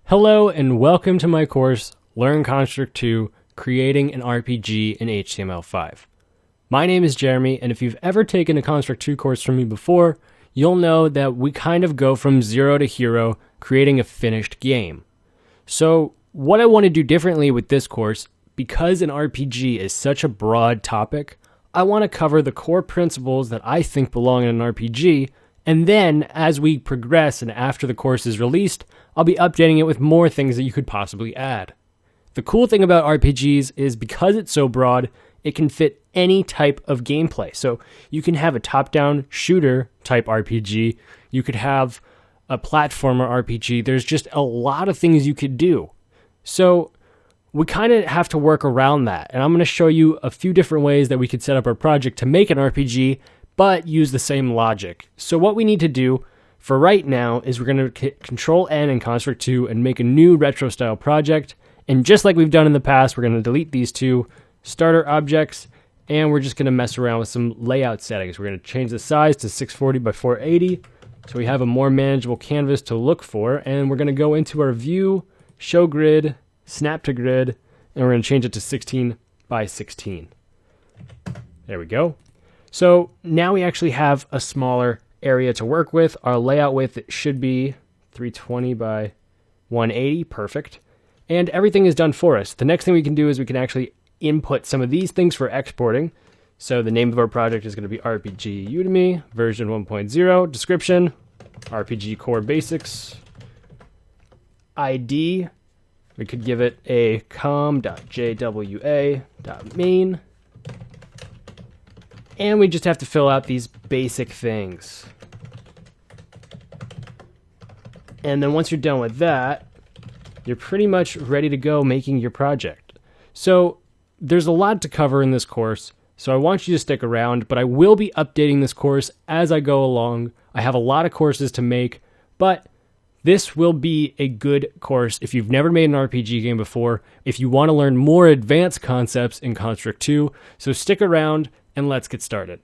Hello and welcome to my course, Learn Construct 2, Creating an RPG in HTML5. My name is Jeremy, and if you've ever taken a Construct 2 course from me before, you'll know that we kind of go from zero to hero, creating a finished game. So what I want to do differently with this course, because an RPG is such a broad topic, I want to cover the core principles that I think belong in an RPG, and then as we progress and after the course is released, I'll be updating it with more things that you could possibly add. The cool thing about RPGs is because it's so broad, it can fit any type of gameplay. So you can have a top-down shooter type RPG, you could have a platformer RPG, there's just a lot of things you could do. So we kind of have to work around that, and I'm going to show you a few different ways that we could set up our project to make an RPG, but use the same logic. So what we need to do for right now is we're going to Control N in Construct 2 and make a new retro style project. And just like we've done in the past, we're going to delete these two starter objects, and we're just going to mess around with some layout settings. We're going to change the size to 640 by 480 so we have a more manageable canvas to look for, and we're going to go into our view, show grid, snap to grid, and we're going to change it to 16 by 16. There we go. So now we actually have a smaller area to work with. Our layout width should be 320 by 180, perfect. And everything is done for us. The next thing we can do is we can actually input some of these things for exporting. So the name of our project is going to be RPG Udemy, version 1.0, description, RPG core basics, ID, we could give it a com.jwa.main. And we just have to fill out these basic things. And then once you're done with that, you're pretty much ready to go making your project. So there's a lot to cover in this course, so I want you to stick around, but I will be updating this course as I go along. I have a lot of courses to make, but this will be a good course if you've never made an RPG game before, if you want to learn more advanced concepts in Construct 2, so stick around and let's get started.